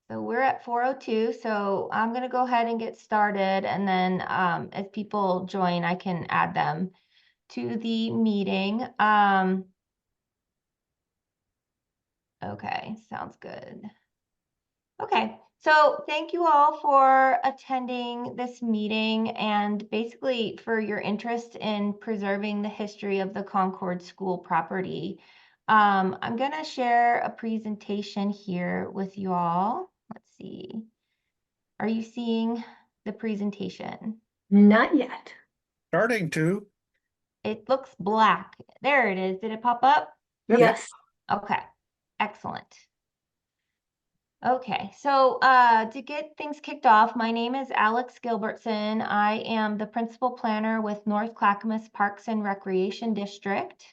So we're at 4:02, so I'm going to go ahead and get started, and then as people join, I can add them to the meeting. Okay, sounds good. Okay, so thank you all for attending this meeting and basically for your interest in preserving the history of the Concord School property. I'm going to share a presentation here with you all. Let's see. Are you seeing the presentation? Not yet. Starting to. It looks black. There it is. Did it pop up? Yep. Yes. Okay, excellent. Okay, so to get things kicked off, my name is Alex Gilbertson. I am the principal planner with North Clackamas Parks and Recreation District.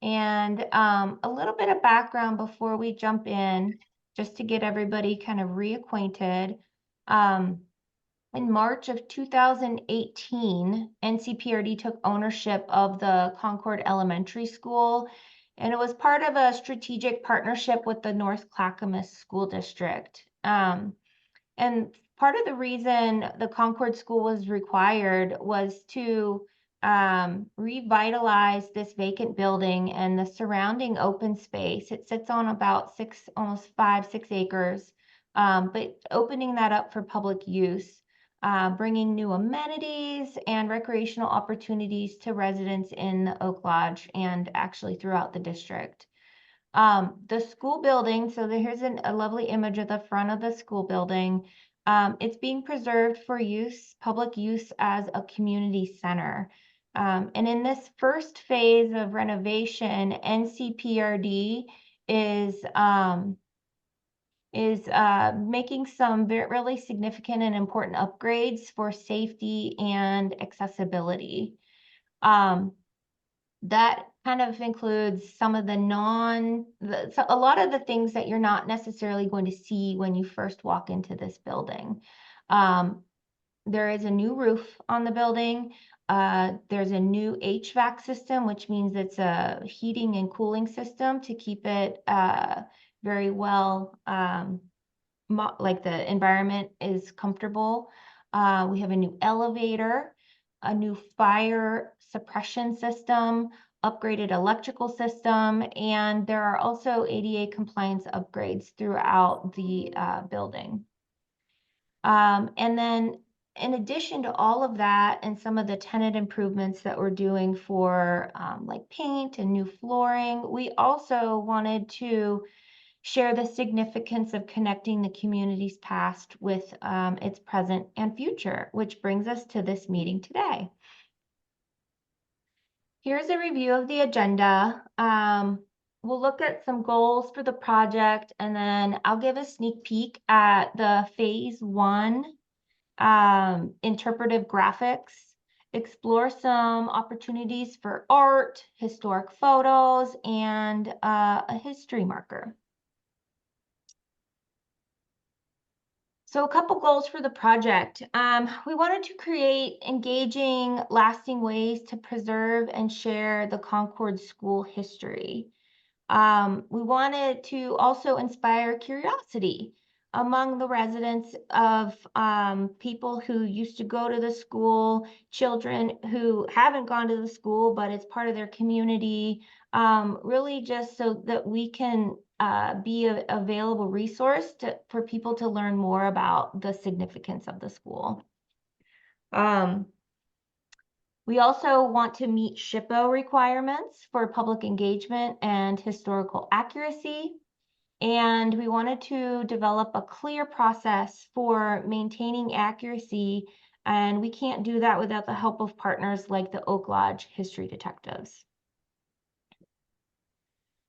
And a little bit of background before we jump in, just to get everybody kind of reacquainted. In March of 2018, NCPRD took ownership of the Concord Elementary School, and it was part of a strategic partnership with the North Clackamas School District. And part of the reason the Concord School was required was to revitalize this vacant building and the surrounding open space. It sits on about almost 5-6 acres, but opening that up for public use. Bringing new amenities and recreational opportunities to residents in the Oak Lodge and actually throughout the district. The school building, so here's a lovely image of the front of the school building. It's being preserved for public use as a community center. And in this first phase of renovation, NCPRD is making some really significant and important upgrades for safety and accessibility. That kind of includes some of a lot of the things that you're not necessarily going to see when you first walk into this building. There is a new roof on the building. There's a new HVAC system, which means it's a heating and cooling system to keep it very well, like the environment is comfortable. We have a new elevator, a new fire suppression system, upgraded electrical system, and there are also ADA compliance upgrades throughout the building. And then in addition to all of that and some of the tenant improvements that we're doing for like paint and new flooring, we also wanted to share the significance of connecting the community's past with its present and future, which brings us to this meeting today. Here's a review of the agenda. We'll look at some goals for the project, and then I'll give a sneak peek at the phase 1 interpretive graphics, explore some opportunities for art, historic photos, and a history marker. So a couple goals for the project. We wanted to create engaging, lasting ways to preserve and share the Concord school history. We wanted to also inspire curiosity among the residents of people who used to go to the school, children who haven't gone to the school, but it's part of their community, really just so that we can be an available resource for people to learn more about the significance of the school. We also want to meet SHPO requirements for public engagement and historical accuracy. And we wanted to develop a clear process for maintaining accuracy. And we can't do that without the help of partners like the Oak Lodge History Detectives.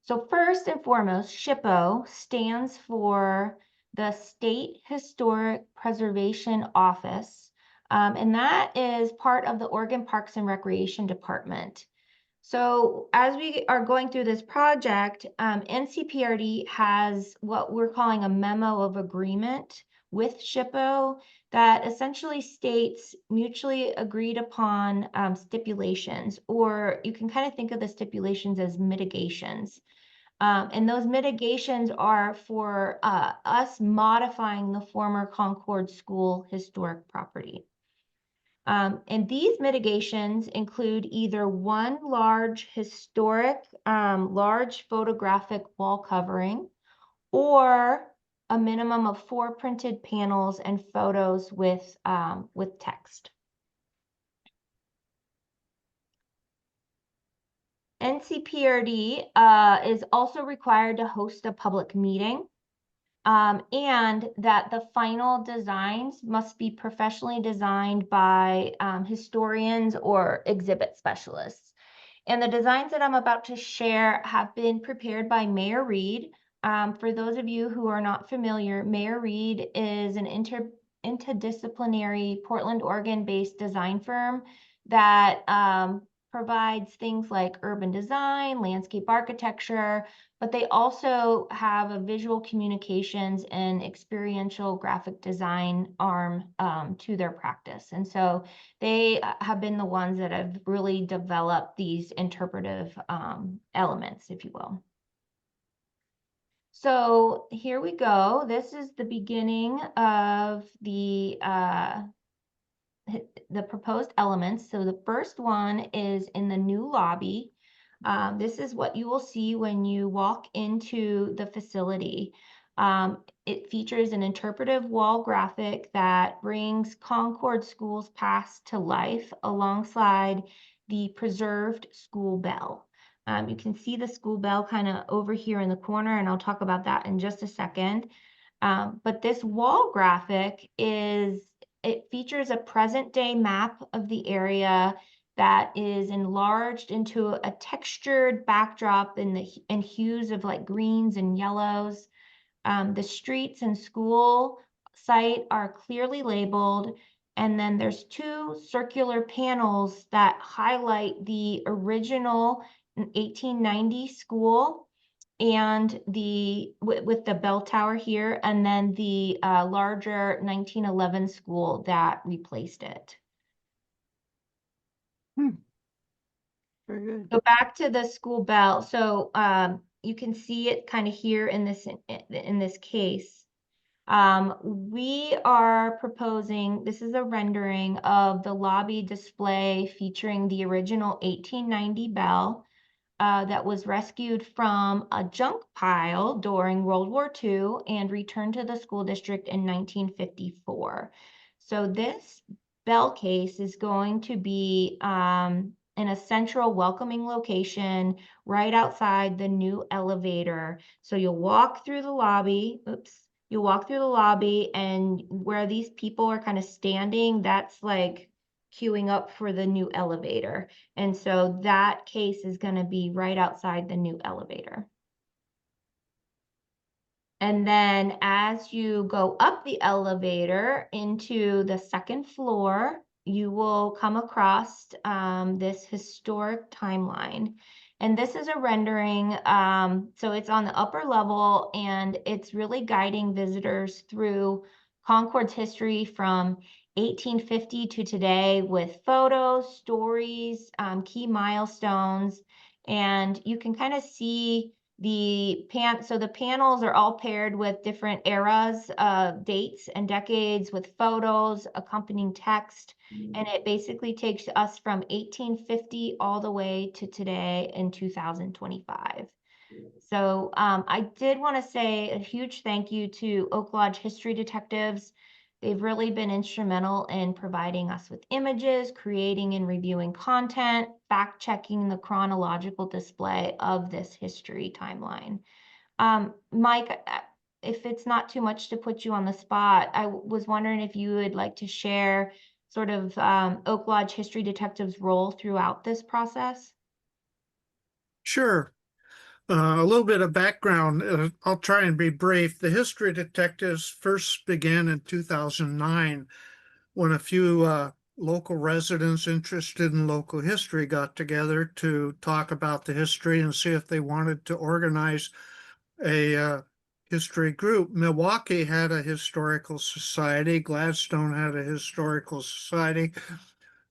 So first and foremost, SHPO stands for the State Historic Preservation Office. And that is part of the Oregon Parks and Recreation Department. So as we are going through this project, NCPRD has what we're calling a memo of agreement with SHPO that essentially states mutually agreed upon stipulations, or you can kind of think of the stipulations as mitigations. And those mitigations are for us modifying the former Concord School historic property. And these mitigations include either one large historic, large photographic wall covering, or a minimum of 4 printed panels and photos with text. NCPRD is also required to host a public meeting, and that the final designs must be professionally designed by historians or exhibit specialists. And the designs that I'm about to share have been prepared by Mayor Reed. For those of you who are not familiar, Mayor Reed is an interdisciplinary Portland, Oregon-based design firm that provides things like urban design, landscape architecture, but they also have a visual communications and experiential graphic design arm to their practice. And so they have been the ones that have really developed these interpretive elements, if you will. So here we go. This is the beginning of the proposed elements. So the first one is in the new lobby. This is what you will see when you walk into the facility. It features an interpretive wall graphic that brings Concord School's past to life alongside the preserved school bell. You can see the school bell kind of over here in the corner, and I'll talk about that in just a second. But this wall graphic it features a present day map of the area that is enlarged into a textured backdrop in hues of like greens and yellows. The streets and school site are clearly labeled. And then there's 2 circular panels that highlight the original 1890 school and with the bell tower here, and then the larger 1911 school that replaced it. Very good. So back to the school bell. So you can see it kind of here in this case. We are proposing, this is a rendering of the lobby display featuring the original 1890 bell. That was rescued from a junk pile during World War II and returned to the school district in 1954. So this bell case is going to be in a central welcoming location right outside the new elevator. So you'll walk through the lobby, you'll walk through the lobby, and where these people are kind of standing, that's like queuing up for the new elevator. And so that case is going to be right outside the new elevator. And then as you go up the elevator into the second floor, you will come across this historic timeline. And this is a rendering, so it's on the upper level, and it's really guiding visitors through Concord's history from 1850 to today with photos, stories, key milestones, and you can kind of see so the panels are all paired with different eras, dates and decades with photos, accompanying text, and it basically takes us from 1850 all the way to today in 2025. So I did want to say a huge thank you to Oak Lodge History Detectives. They've really been instrumental in providing us with images, creating and reviewing content, fact-checking the chronological display of this history timeline. Mike, if it's not too much to put you on the spot, I was wondering if you would like to share sort of Oak Lodge History Detectives' role throughout this process. Sure. A little bit of background. I'll try and be brief. The History Detectives first began in 2009 when a few local residents interested in local history got together to talk about the history and see if they wanted to organize a history group. Milwaukee had a historical society. Gladstone had a historical society.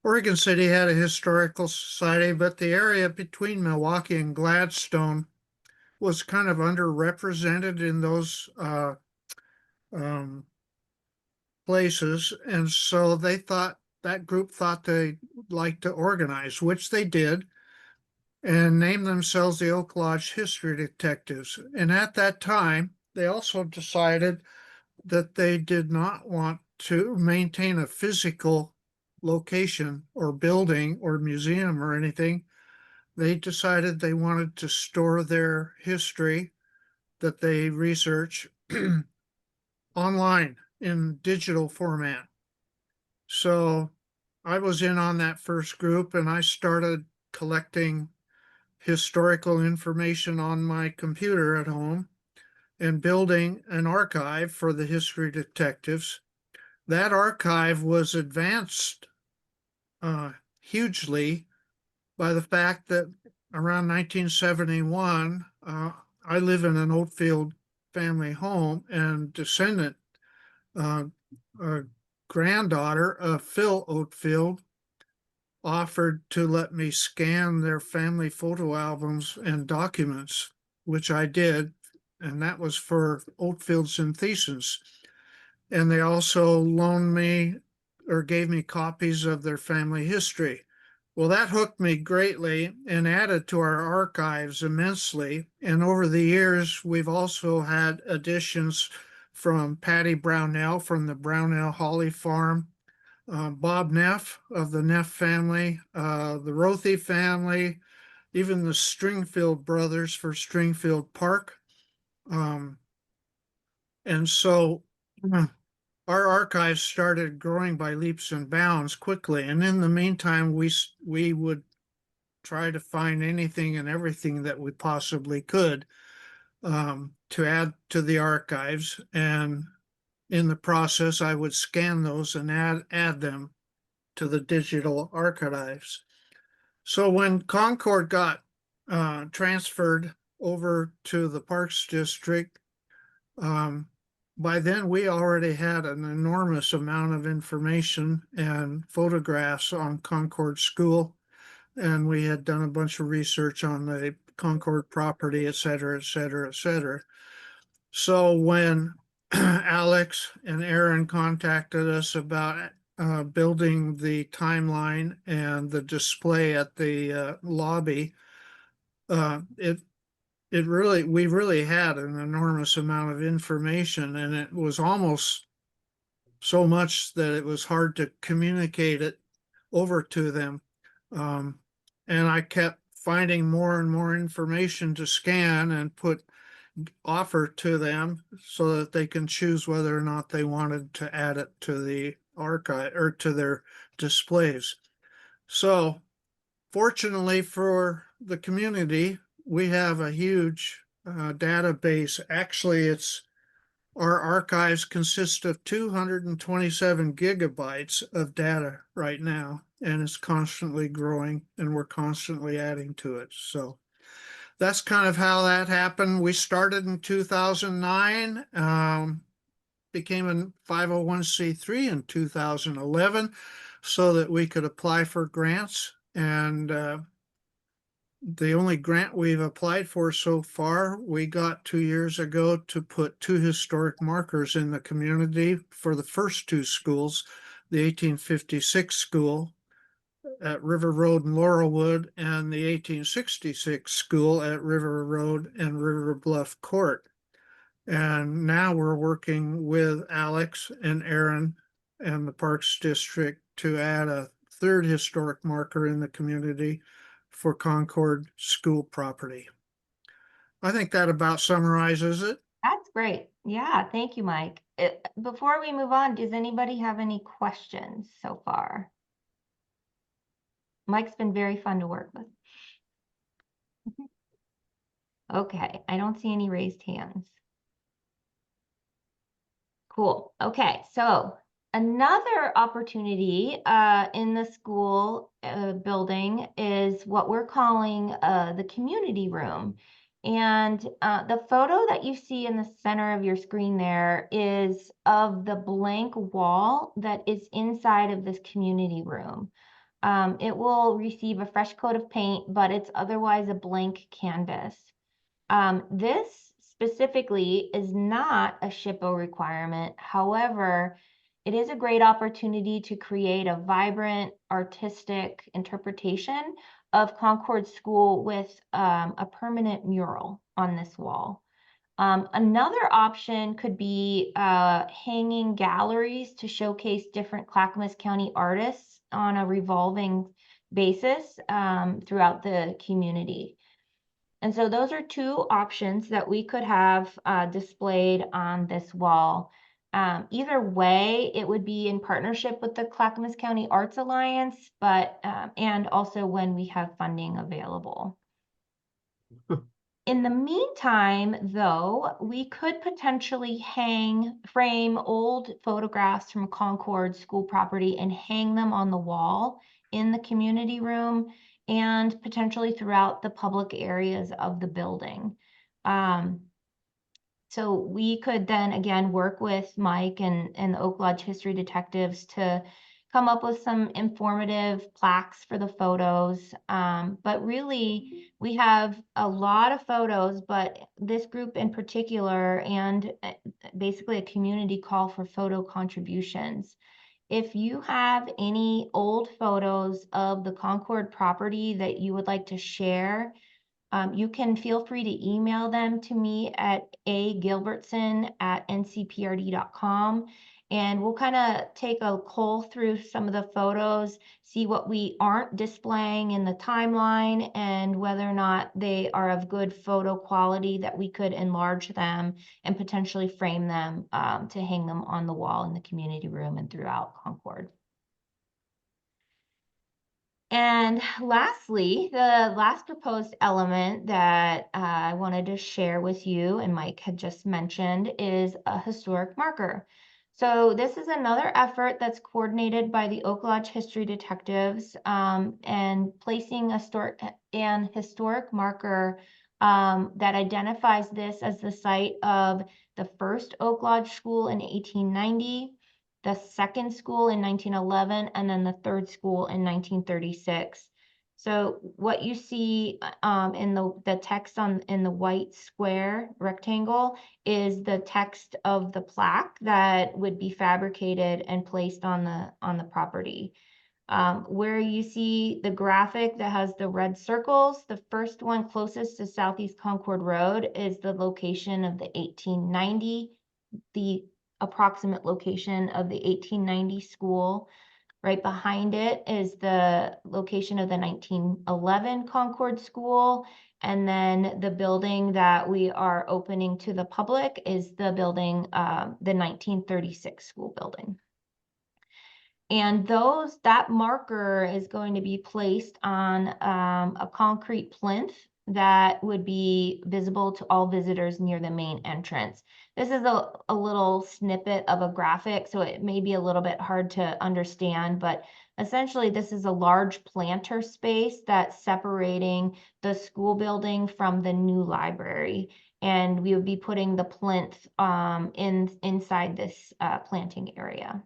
Oregon City had a historical society, but the area between Milwaukee and Gladstone was kind of underrepresented in those um, places. And so that group thought they'd like to organize, which they did, and named themselves the Oak Lodge History Detectives. And at that time, they also decided that they did not want to maintain a physical location or building or museum or anything. They decided they wanted to store their history that they research online in digital format. So I was in on that first group and I started collecting historical information on my computer at home and building an archive for the history detectives. That archive was advanced hugely by the fact that around 1971, I live in an Oatfield family home, and descendant, uh, a granddaughter of Phil Oatfield, offered to let me scan their family photo albums and documents, which I did, and that was for Oatfield Synthesis. And they also loaned me or gave me copies of their family history. Well, that hooked me greatly and added to our archives immensely. And over the years, we've also had additions from Patty Brownell from the Brownell Holly Farm, Bob Neff of the Neff family, the Rothy family, even the Stringfield brothers for Stringfield Park. Um, and so our archives started growing by leaps and bounds quickly. And in the meantime, we would try to find anything and everything that we possibly could to add to the archives. And in the process, I would scan those and add them to the digital archives. So when Concord got transferred over to the Parks District, um, by then we already had an enormous amount of information and photographs on Concord School, and we had done a bunch of research on the Concord property, et cetera, et cetera, et cetera. So when Alex and Aaron contacted us about building the timeline and the display at the lobby, uh, it we really had an enormous amount of information, and it was almost so much that it was hard to communicate it over to them. Um, and I kept finding more and more information to scan and offer to them so that they can choose whether or not they wanted to add it to the archive or to their displays. So fortunately for the community, we have a huge database. Actually, our archives consist of 227 gigabytes of data right now, and it's constantly growing, and we're constantly adding to it. So that's kind of how that happened. We started in 2009, became a 501c3 in 2011 so that we could apply for grants. And the only grant we've applied for so far, we got 2 years ago to put 2 historic markers in the community for the first 2 schools, the 1856 school at River Road and Laurelwood and the 1866 school at River Road and River Bluff Court. And now we're working with Alex and Aaron and the Parks District to add a 3rd historic marker in the community for Concord school property. I think that about summarizes it. That's great. Yeah, thank you, Mike. Before we move on, does anybody have any questions so far? Mike's been very fun to work with. Okay, I don't see any raised hands. Cool. Okay, so another opportunity in the school building is what we're calling the community room. And the photo that you see in the center of your screen there is of the blank wall that is inside of this community room. It will receive a fresh coat of paint, but it's otherwise a blank canvas. This specifically is not a SHPO requirement. However, it is a great opportunity to create a vibrant artistic interpretation of Concord School with a permanent mural on this wall. Another option could be hanging galleries to showcase different Clackamas County artists on a revolving basis throughout the community. And so those are two options that we could have displayed on this wall. Either way, it would be in partnership with the Clackamas County Arts Alliance, but and also when we have funding available. In the meantime, though, we could potentially frame old photographs from Concord school property and hang them on the wall in the community room and potentially throughout the public areas of the building. So we could then again work with Mike and the Oak Lodge History Detectives to come up with some informative plaques for the photos. But really, we have a lot of photos, but this group in particular, and basically a community call for photo contributions. If you have any old photos of the Concord property that you would like to share, you can feel free to email them to me at agilbertson@ncprd.com. And we'll kind of take a cull through some of the photos, see what we aren't displaying in the timeline, and whether or not they are of good photo quality that we could enlarge them and potentially frame them to hang them on the wall in the community room and throughout Concord. And lastly, the last proposed element that I wanted to share with you, and Mike had just mentioned, is a historic marker. So this is another effort that's coordinated by the Oak Lodge History Detectives, and placing an historic marker that identifies this as the site of the first Oak Lodge School in 1890, the second school in 1911, and then the third school in 1936. So what you see in the text in the white square rectangle is the text of the plaque that would be fabricated and placed on the property. Where you see the graphic that has the red circles, the first one closest to Southeast Concord Road is the location of the 1890, the approximate location of the 1890 school. Right behind it is the location of the 1911 Concord School. And then the building that we are opening to the public is the building, the 1936 school building. And that marker is going to be placed on a concrete plinth that would be visible to all visitors near the main entrance. This is a little snippet of a graphic, so it may be a little bit hard to understand, but essentially this is a large planter space that's separating the school building from the new library. And we would be putting the plinth inside this planting area.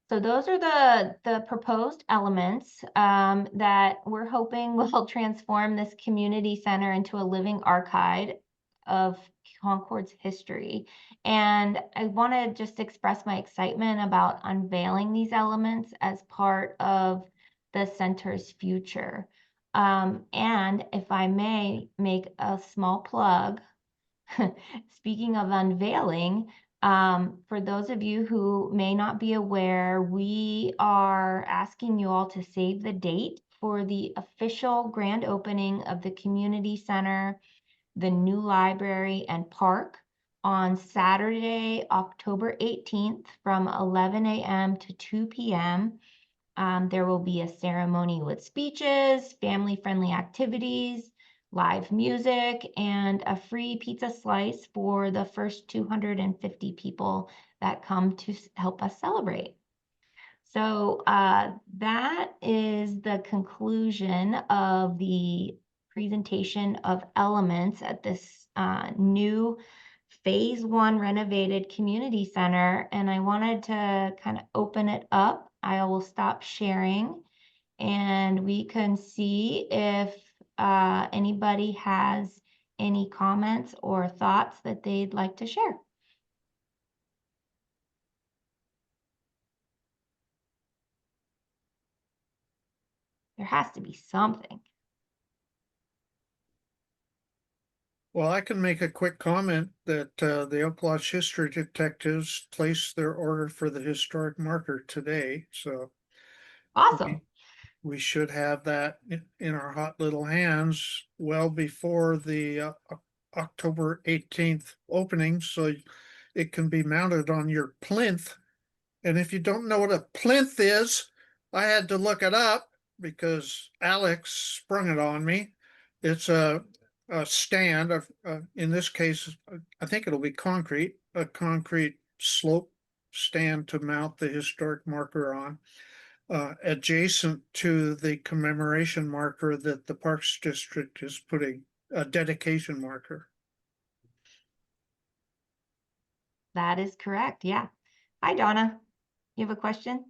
So those are the proposed elements that we're hoping will transform this community center into a living archive of Concord's history. And I want to just express my excitement about unveiling these elements as part of the center's future. And if I may make a small plug, speaking of unveiling, for those of you who may not be aware, we are asking you all to save the date for the official grand opening of the community center, the new library and park on Saturday, October 18th from 11 a.m. to 2 p.m. There will be a ceremony with speeches, family-friendly activities, live music, and a free pizza slice for the first 250 people that come to help us celebrate. So that is the conclusion of the presentation of elements at this new Phase 1 renovated community center. And I wanted to kind of open it up. I will stop sharing and we can see if anybody has any comments or thoughts that they'd like to share. There has to be something. Well, I can make a quick comment that the Oak Lodge History Detectives placed their order for the historic marker today, so Awesome. we should have that in our hot little hands well before the October 18th opening, so it can be mounted on your plinth. And if you don't know what a plinth is, I had to look it up because Alex sprung it on me. It's a stand of, in this case, I think it'll be concrete, a concrete slope stand to mount the historic marker on, adjacent to the commemoration marker that the Parks District is putting, a dedication marker. That is correct. Yeah. Hi, Donna. You have a question?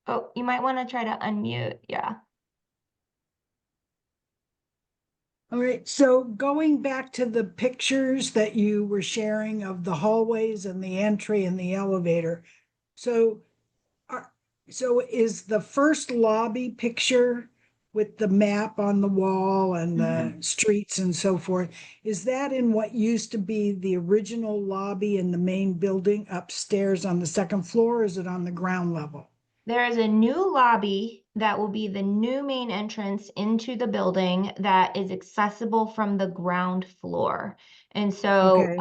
Oh, you might want to try to unmute. Yeah. All right, so going back to the pictures that you were sharing of the hallways and the entry and the elevator. So so is the first lobby picture with the map on the wall and the streets and so forth, is that in what used to be the original lobby in the main building upstairs on the second floor, or is it on the ground level? There is a new lobby that will be the new main entrance into the building that is accessible from the ground floor. And so Okay.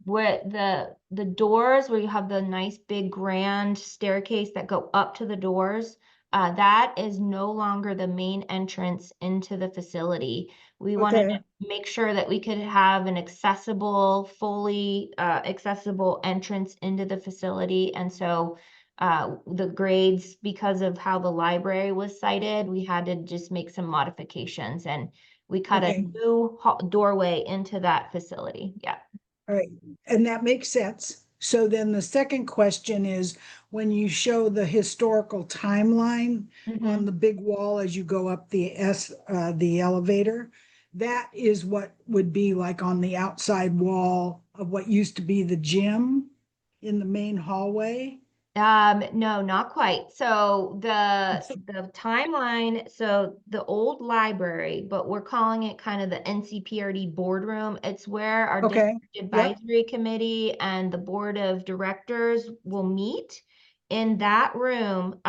with the doors where you have the nice big grand staircase that go up to the doors, that is no longer the main entrance into the facility. We wanted Okay. to make sure that we could have an accessible, fully accessible entrance into the facility. And so the grades, because of how the library was cited, we had to just make some modifications, and we cut a Okay. new doorway into that facility. Yeah. All right, and that makes sense. So then the second question is, when you show the historical timeline on the big wall as you go up the elevator, that is what would be like on the outside wall of what used to be the gym in the main hallway? No, not quite. So the timeline, so the old library, but we're calling it kind of the NCPRD boardroom. It's where our Okay, district yep, advisory committee and the board of directors will meet in that room.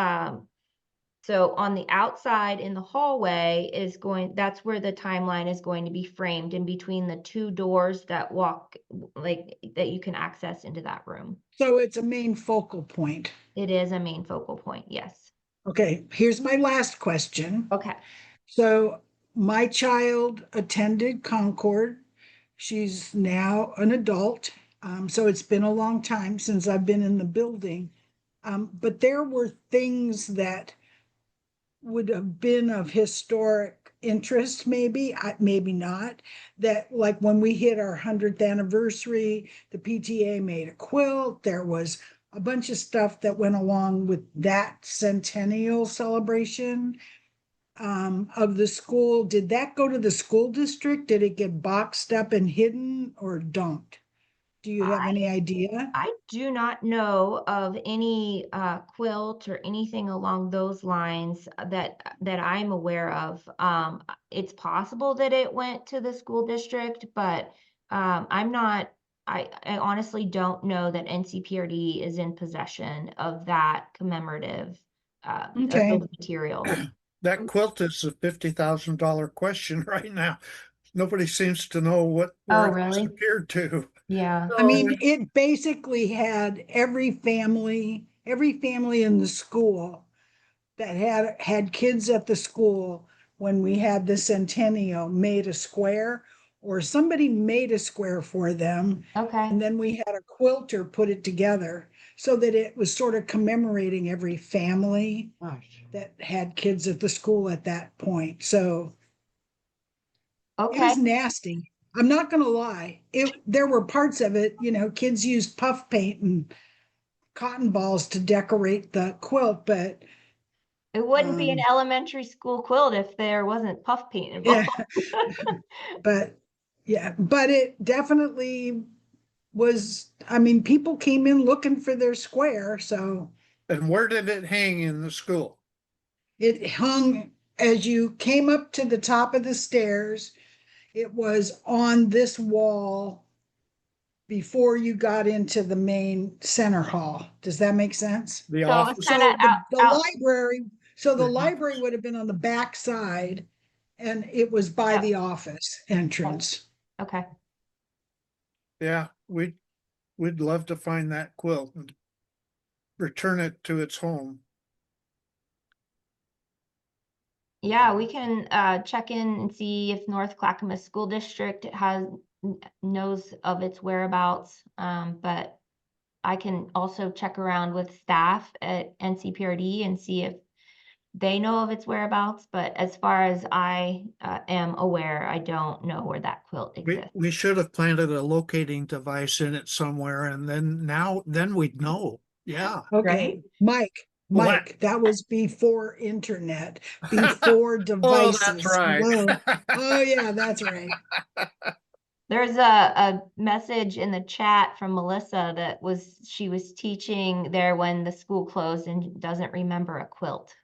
So on the outside in the hallway that's where the timeline is going to be framed in between the two doors that that you can access into that room. so it's a main focal point. It is a main focal point, yes. Okay, here's my last question. Okay. So my child attended Concord. She's now an adult. So it's been a long time since I've been in the building. But there were things that would have been of historic interest, maybe, maybe not. That, like when we hit our 100th anniversary, the PTA made a quilt. There was a bunch of stuff that went along with that centennial celebration of the school. Did that go to the school district? Did it get boxed up and hidden or dumped? Do you have any idea? I do not know of any quilt or anything along those lines that I'm aware of. It's possible that it went to the school district, but I'm not. I honestly don't know that NCPRD is in possession of that commemorative of Okay. those materials. That quilt is a $50,000 question right now. Nobody seems to know where Oh, it really? disappeared to. Yeah. I mean, it basically had every family in the school that had kids at the school when we had the centennial made a square, or somebody made a square for them. Okay. And then we had a quilter put it together so that it was sort of commemorating every family that had kids at the school at that point. So it Okay. was nasty. I'm not gonna lie. There were parts of it, kids used puff paint and cotton balls to decorate the quilt, but It wouldn't be an Um, elementary school quilt if there wasn't puff paint yeah, involved. but yeah, but it definitely was, I mean, people came in looking for their square, so And where did it hang in the school? it hung as you came up to the top of the stairs. It was on this wall before you got into the main center hall. Does that make sense? The So it was office? kind of So the out. library, so the The library office. would have been on the back side and it was by Yep. the office entrance. Okay. Yeah, we'd love to find that quilt and return it to its home. Yeah, we can check in and see if North Clackamas School District knows of its whereabouts. But I can also check around with staff at NCPRD and see if they know of its whereabouts. But as far as I am aware, I don't know where that quilt exists. We should have planted a locating device in it somewhere and then we'd know. Yeah. Okay, Right? What? Mike, that was before internet, before Oh, that's devices. right. Whoa. Oh, yeah, that's right. There's a message in the chat from Melissa that she was teaching there when the school closed and doesn't remember a quilt.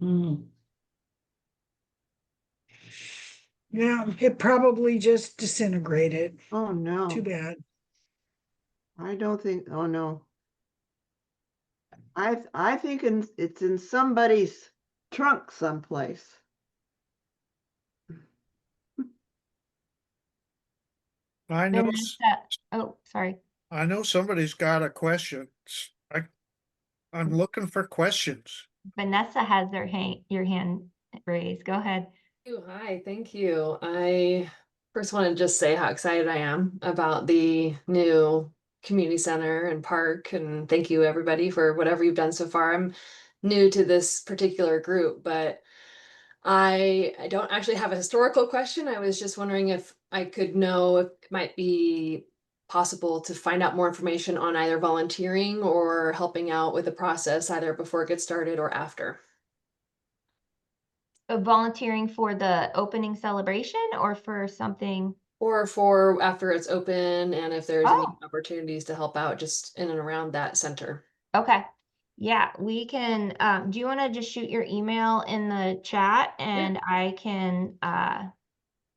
Mm. Yeah, it probably just disintegrated. Oh, no, Too bad. I don't think, oh, no. I think it's in somebody's trunk someplace. I know, Oh, sorry. I know somebody's got a question. I'm looking for questions. Vanessa has your hand raised. Go ahead. Hi, thank you. I first want to just say how excited I am about the new community center and park, and thank you everybody for whatever you've done so far. I'm new to this particular group, but I don't actually have a historical question. I was just wondering if I could know if it might be possible to find out more information on either volunteering or helping out with the process, either before it gets started or after. Volunteering for the opening celebration or for something? Or for after it's open, and if there's any Oh, opportunities to help out just in and around that center. okay. Yeah, we can, do you want to just shoot your email in the chat and I can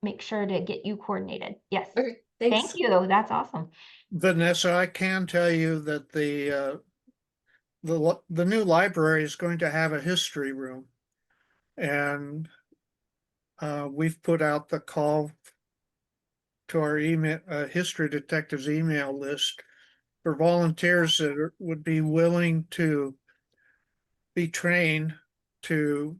make sure to get you coordinated? Yes. Okay, Thank thanks. you. That's awesome. Vanessa, I can tell you that the new library is going to have a history room. And we've put out the call to our email, history detectives email list for volunteers that would be willing to be trained to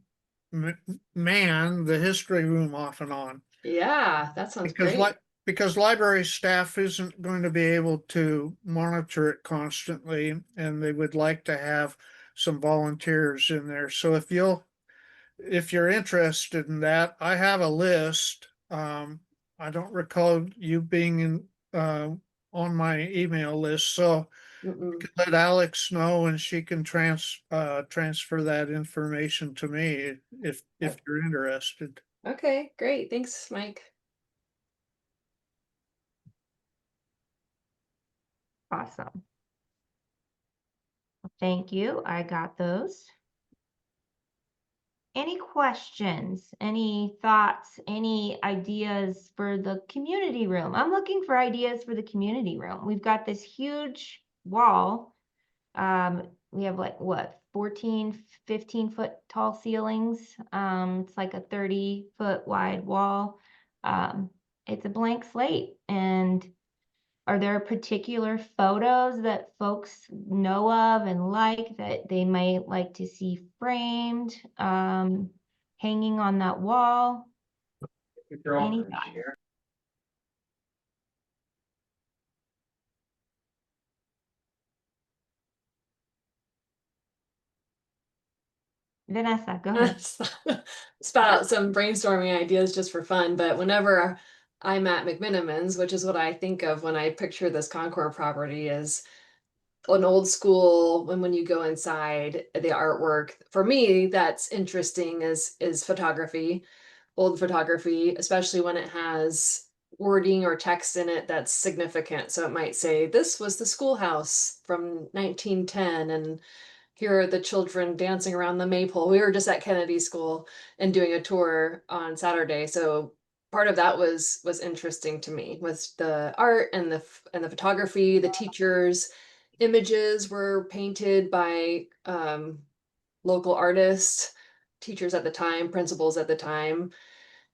man the history room off and on. Yeah, that sounds Because great. because library staff isn't going to be able to monitor it constantly, and they would like to have some volunteers in there. So if you're interested in that, I have a list. I don't recall you being on my email list, so Mm-mm. let Alex know and she can transfer that information to me if you're interested. Okay, great. Thanks, Mike. Awesome. Thank you. I got those. Any questions, any thoughts, any ideas for the community room? I'm looking for ideas for the community room. We've got this huge wall. We have like what, 14, 15 foot tall ceilings. It's like a 30-foot wide wall. It's a blank slate. And are there particular photos that folks know of and like that they might like to see framed, hanging on that wall? Any thoughts? Vanessa, go ahead. Spout out some brainstorming ideas just for fun, but whenever I'm at McMinimans, which is what I think of when I picture this Concord property, is an old school, when you go inside, the artwork for me that's interesting is photography, old photography, especially when it has wording or text in it that's significant. So it might say, this was the schoolhouse from 1910, and here are the children dancing around the maypole. We were just at Kennedy School and doing a tour on Saturday. So part of that was interesting to me, was the art and the photography. The teachers' images were painted by local artists, teachers at the time, principals at the time,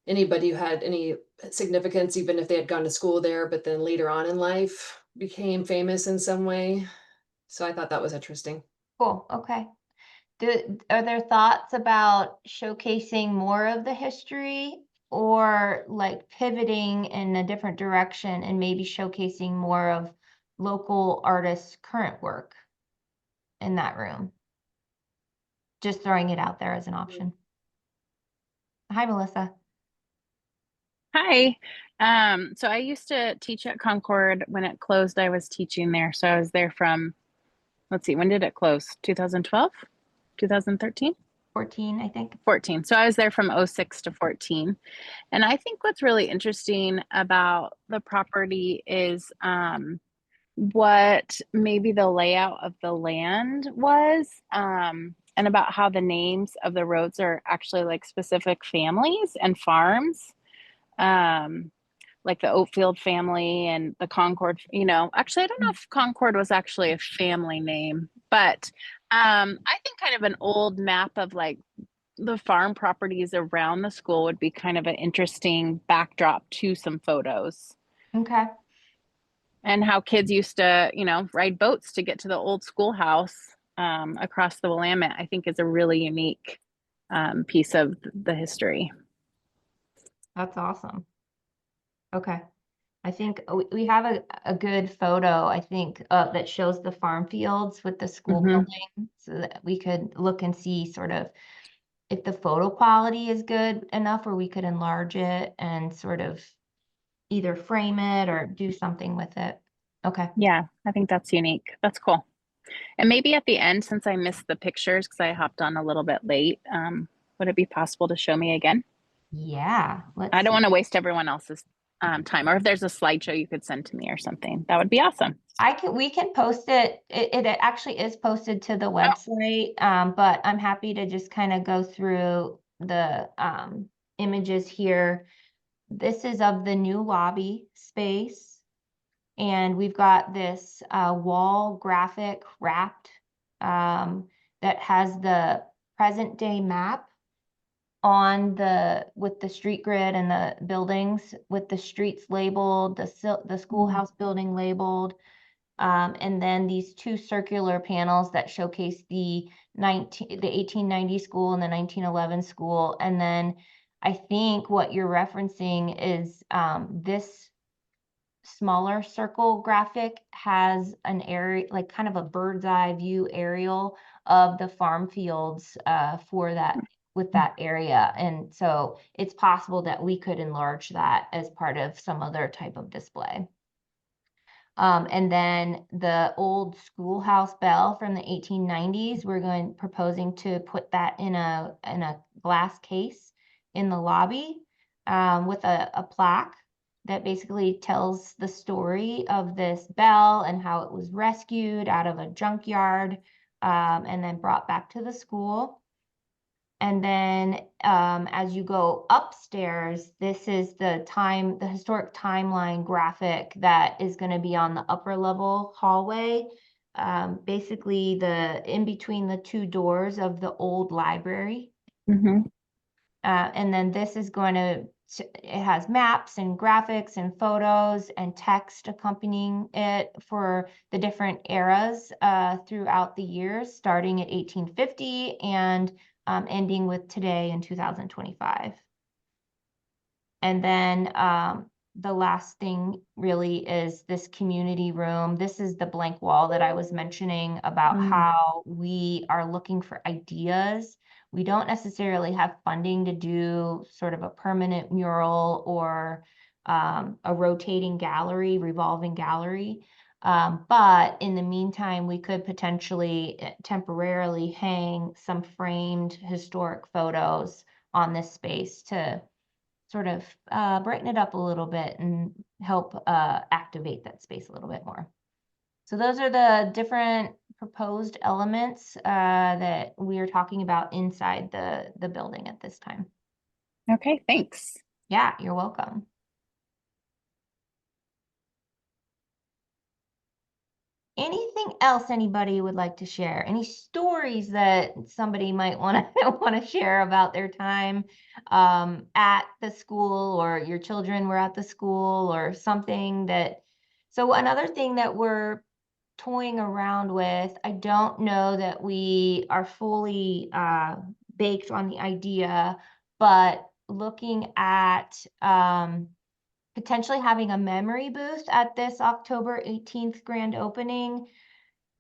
anybody who had any significance, even if they had gone to school there, but then later on in life became famous in some way. So I thought that was interesting. Cool, okay. Are there thoughts about showcasing more of the history, or like pivoting in a different direction and maybe showcasing more of local artists' current work in that room? Just throwing it out there as an option. Hi, Melissa. Hi. So I used to teach at Concord. When it closed, I was teaching there. So I was there from, let's see, when did it close? 2012? 2013? 14, I think. 14. So I was there from 06 to 14. And I think what's really interesting about the property is what maybe the layout of the land was, and about how the names of the roads are actually like specific families and farms. Um, like the Oatfield family and the Concord, actually, I don't know if Concord was actually a family name, but I think kind of an old map of like the farm properties around the school would be kind of an interesting backdrop to some photos, Okay. and how kids used to, ride boats to get to the old schoolhouse across the Willamette, I think is a really unique piece of the history. That's awesome. Okay. I think we have a good photo, I think, that shows the farm fields with the school Mhm. building, so that we could look and see sort of if the photo quality is good enough, or we could enlarge it and sort of either frame it or do something with it. Okay. Yeah, I think that's unique. That's cool. And maybe at the end, since I missed the pictures because I hopped on a little bit late, would it be possible to show me again? Yeah. I don't want to waste everyone else's time. Or if there's a slideshow you could send to me or something, that would be awesome. We can post it. It actually is posted to the website, but I'm happy to just kind of go through the images here. This is of the new lobby space, and we've got this wall graphic wrapped that has the present day map on with the street grid and the buildings, with the streets labeled, the schoolhouse building labeled. And then these two circular panels that showcase the 1890 school and the 1911 school. And then I think what you're referencing is this smaller circle graphic has an area, like kind of a bird's eye view aerial of the farm fields for that, with that area. And so it's possible that we could enlarge that as part of some other type of display. And then the old schoolhouse bell from the 1890s, we're proposing to put that in a glass case in the lobby with a plaque that basically tells the story of this bell and how it was rescued out of a junkyard and then brought back to the school. And then as you go upstairs, this is the historic timeline graphic that is going to be on the upper level hallway. Basically in between the two doors of the old library. Mm-hmm. And then this is it has maps and graphics and photos and text accompanying it for the different eras throughout the years, starting at 1850 and ending with today in 2025. And then the last thing really is this community room. This is the blank wall that I was mentioning about how we are looking for ideas. We don't necessarily have funding to do sort of a permanent mural or a rotating gallery, revolving gallery. But in the meantime, we could potentially temporarily hang some framed historic photos on this space to sort of brighten it up a little bit and help activate that space a little bit more. So those are the different proposed elements that we are talking about inside the building at this time. Okay, thanks. Yeah, you're welcome. Anything else anybody would like to share? Any stories that somebody might want to want to share about their time at the school, or your children were at the school, or something that. So another thing that we're toying around with, I don't know that we are fully baked on the idea, but looking at potentially having a memory booth at this October 18th grand opening.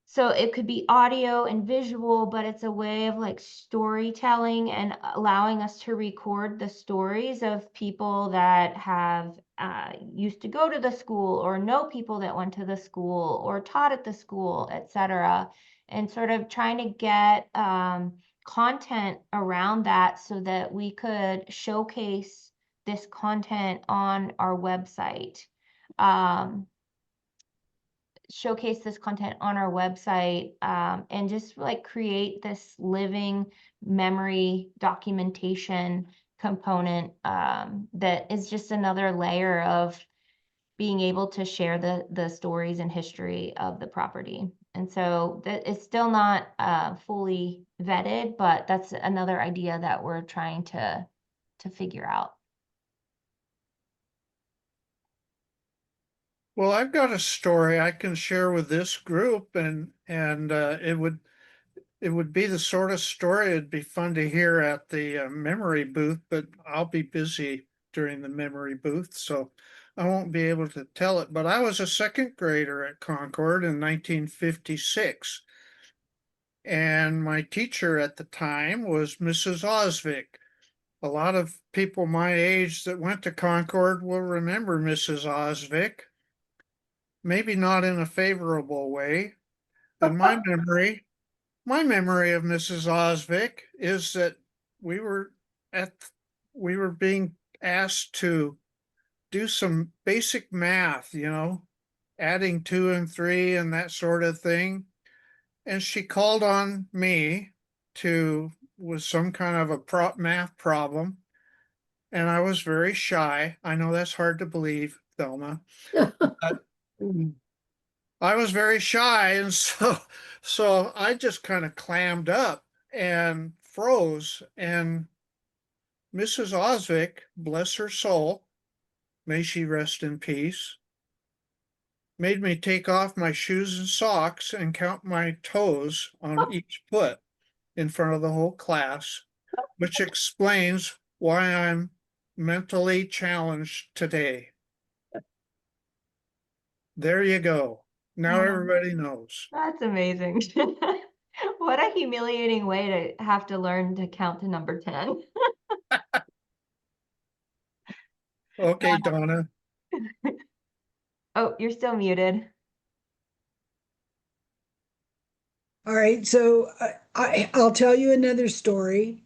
So it could be audio and visual, but it's a way of like storytelling and allowing us to record the stories of people that have used to go to the school, or know people that went to the school or taught at the school, etc. And sort of trying to get content around that so that we could showcase this content on our website. Showcase this content on our website, and just like create this living memory documentation component that is just another layer of being able to share the stories and history of the property. And so that it's still not fully vetted, but that's another idea that we're trying to figure out. Well, I've got a story I can share with this group, and it would be the sort of story it'd be fun to hear at the memory booth, but I'll be busy during the memory booth, so I won't be able to tell it. But I was a second grader at Concord in 1956, and my teacher at the time was Mrs. Osvik. A lot of people my age that went to Concord will remember Mrs. Osvik, maybe not in a favorable way. And my memory of Mrs. Osvik is that we were at we were being asked to do some basic math, adding 2 and 3 and that sort of thing. And she called on me to with some kind of a math problem. And I was very shy. I know that's hard to believe, Thelma. But I was very shy, and so I just kind of clammed up and froze. And Mrs. Osvik, bless her soul, may she rest in peace, made me take off my shoes and socks and count my toes on each foot in front of the whole class, which explains why I'm mentally challenged today. There you go. Now everybody knows. That's amazing. What a humiliating way to have to learn to count to number 10. Okay, Donna. Oh, you're still muted. All right, so I'll tell you another story.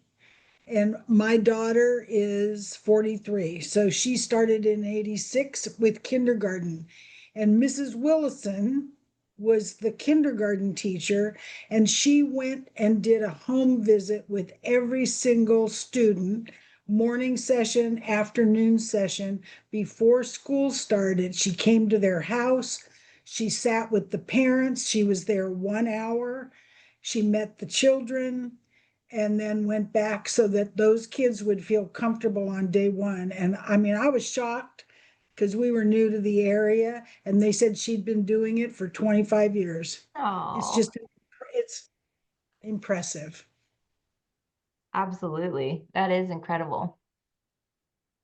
And my daughter is 43, so she started in 86 with kindergarten. And Mrs. Willison was the kindergarten teacher, and she went and did a home visit with every single student, morning session, afternoon session, before school started. She came to their house. She sat with the parents. She was there 1 hour. She met the children and then went back so that those kids would feel comfortable on day one. And I mean, I was shocked because we were new to the area, and they said she'd been doing it for 25 years. Oh, It's impressive. absolutely. That is incredible.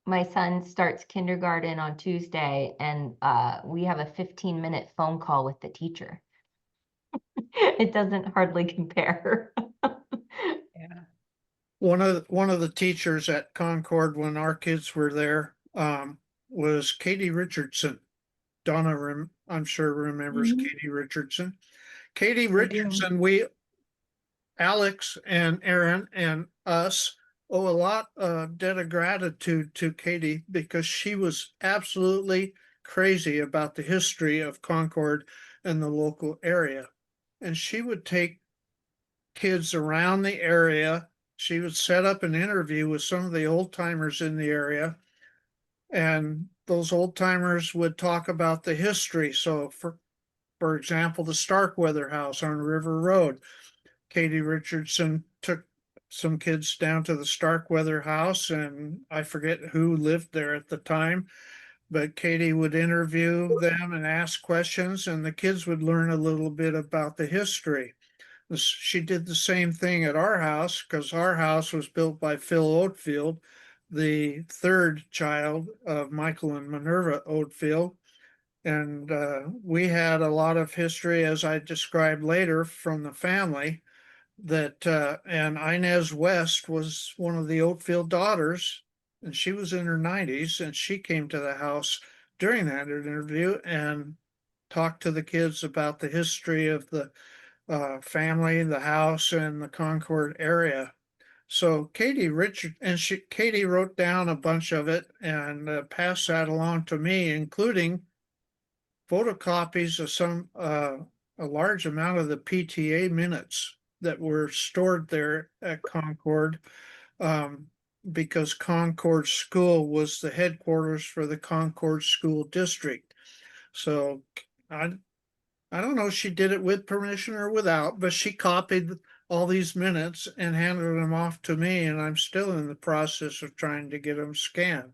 My son starts kindergarten on Tuesday, and we have a 15-minute phone call with the teacher. It doesn't hardly compare. Yeah. One of the teachers at Concord when our kids were there was Katie Richardson. Donna I'm sure remembers Mhm. Katie Richardson. Katie do. Richardson, Alex and Aaron and us owe a lot of debt of gratitude to Katie because she was absolutely crazy about the history of Concord and the local area. And she would take kids around the area. She would set up an interview with some of the old timers in the area. And those old timers would talk about the history. So for example, the Starkweather House on River Road. Katie Richardson took some kids down to the Starkweather House, and I forget who lived there at the time, but Katie would interview them and ask questions, and the kids would learn a little bit about the history. She did the same thing at our house because our house was built by Phil Oatfield, the third child of Michael and Minerva Oatfield. And we had a lot of history, as I described later, from the family that and Inez West was one of the Oatfield daughters, and she was in her 90s, and she came to the house during that interview and talked to the kids about the history of the family, the house, and the Concord area. So Katie wrote down a bunch of it and passed that along to me, including photocopies of a large amount of the PTA minutes that were stored there at Concord, um, because Concord School was the headquarters for the Concord School District. So I I don't know if she did it with permission or without, but she copied all these minutes and handed them off to me, and I'm still in the process of trying to get them scanned.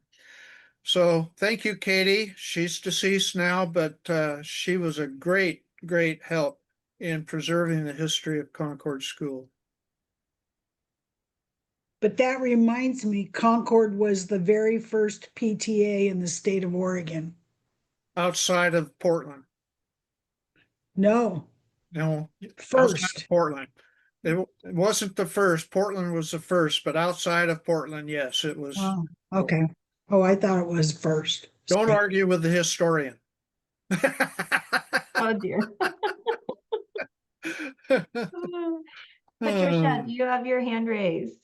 So thank you, Katie. She's deceased now, but she was a great, great help in preserving the history of Concord School. But that reminds me, Concord was the very first PTA in the state of Oregon. Outside of Portland. No, No, outside first. of Portland. It wasn't the first. Portland was the first, but outside of Portland, yes, it was. Oh, okay. Oh, I thought it was first. Don't argue with the historian. Oh dear. Patricia, do you have your hand raised?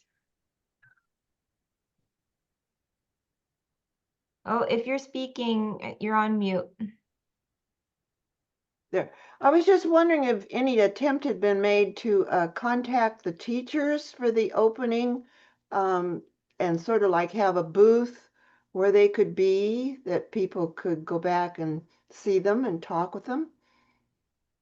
Oh, if you're speaking, you're on mute. There. I was just wondering if any attempt had been made to contact the teachers for the opening, and sort of like have a booth where they could be, that people could go back and see them and talk with them.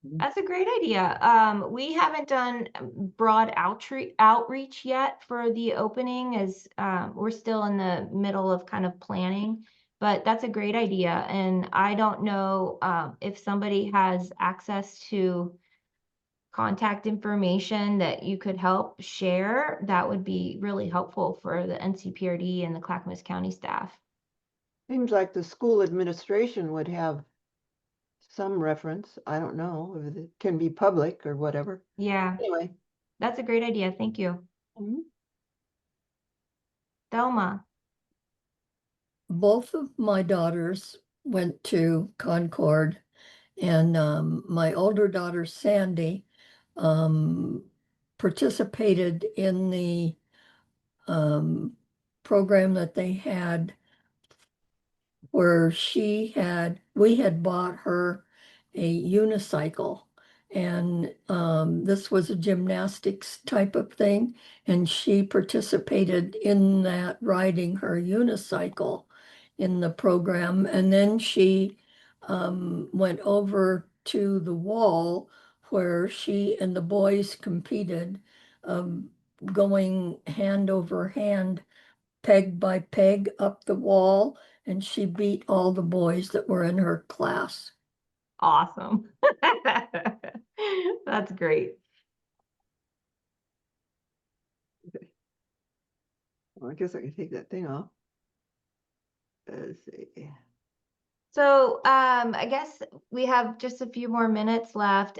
That's a great idea. We haven't done broad outreach yet for the opening, as we're still in the middle of kind of planning, but that's a great idea. And I don't know if somebody has access to contact information that you could help share. That would be really helpful for the NCPRD and the Clackamas County staff. Seems like the school administration would have some reference. I don't know if it can be public or whatever. Yeah, Anyway. that's a great idea. Thank you. Mhm. Thelma. Both of my daughters went to Concord, and my older daughter, Sandy, participated in the program that they had where we had bought her a unicycle. And this was a gymnastics type of thing. And she participated in that, riding her unicycle in the program. And then she went over to the wall where she and the boys competed, going hand over hand, peg by peg up the wall, and she beat all the boys that were in her class. Awesome. That's great. Well, I guess I can take that thing off. Let's see. So I guess we have just a few more minutes left.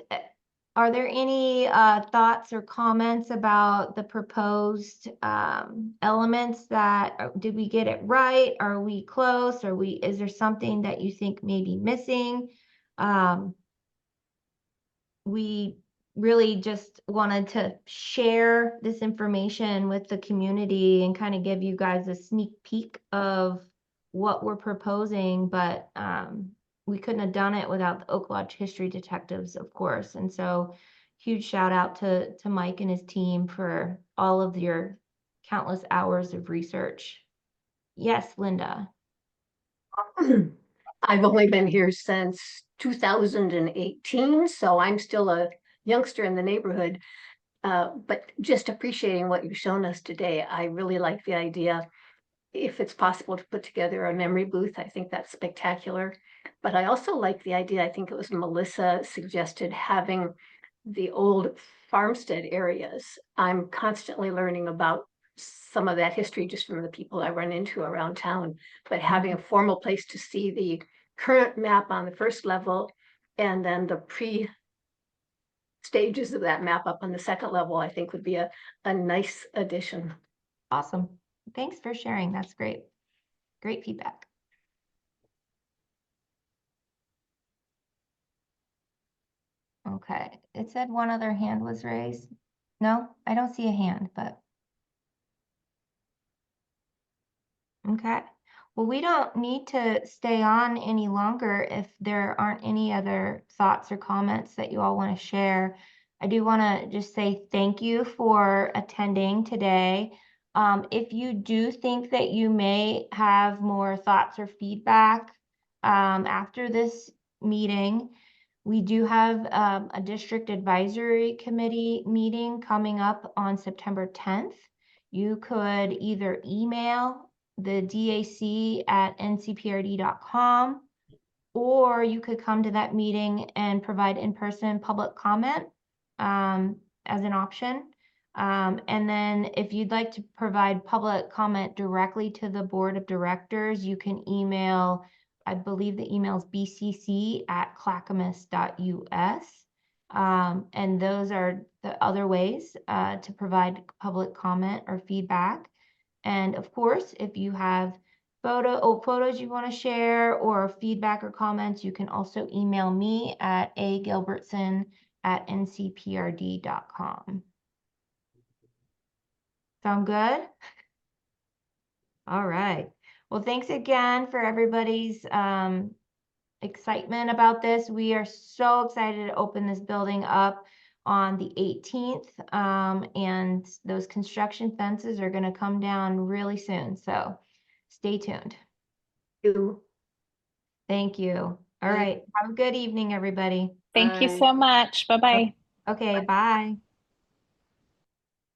Are there any thoughts or comments about the proposed elements that, did we get it right? Are we close? Is there something that you think may be missing? We really just wanted to share this information with the community and kind of give you guys a sneak peek of what we're proposing, but we couldn't have done it without the Oak Lodge History Detectives, of course. And so huge shout out to Mike and his team for all of your countless hours of research. Yes, Linda. I've only been here since 2018, so I'm still a youngster in the neighborhood. But just appreciating what you've shown us today, I really like the idea. If it's possible to put together a memory booth, I think that's spectacular. But I also like the idea, I think it was Melissa suggested having the old farmstead areas. I'm constantly learning about some of that history just from the people I run into around town, but having a formal place to see the current map on the first level and then the stages of that map up on the second level, I think would be a nice addition. Awesome. Thanks for sharing. That's great. Great feedback. Okay, it said one other hand was raised. No, I don't see a hand, but. Okay, well, we don't need to stay on any longer if there aren't any other thoughts or comments that you all want to share. I do want to just say thank you for attending today. If you do think that you may have more thoughts or feedback after this meeting, we do have a district advisory committee meeting coming up on September 10th. You could either email the DAC at ncprd.com, or you could come to that meeting and provide in-person public comment as an option. And then if you'd like to provide public comment directly to the board of directors, you can email, I believe the email is bcc@clackamas.us. And those are the other ways to provide public comment or feedback. And of course, if you have photos you want to share or feedback or comments, you can also email me at agilbertson@ncprd.com. Sound good? All right. Well, thanks again for everybody's excitement about this. We are so excited to open this building up on the 18th, and those construction fences are going to come down really soon. So stay tuned. Thank you. All right. Have a good evening, everybody. Thank you Bye. so much. Bye-bye. Okay, bye.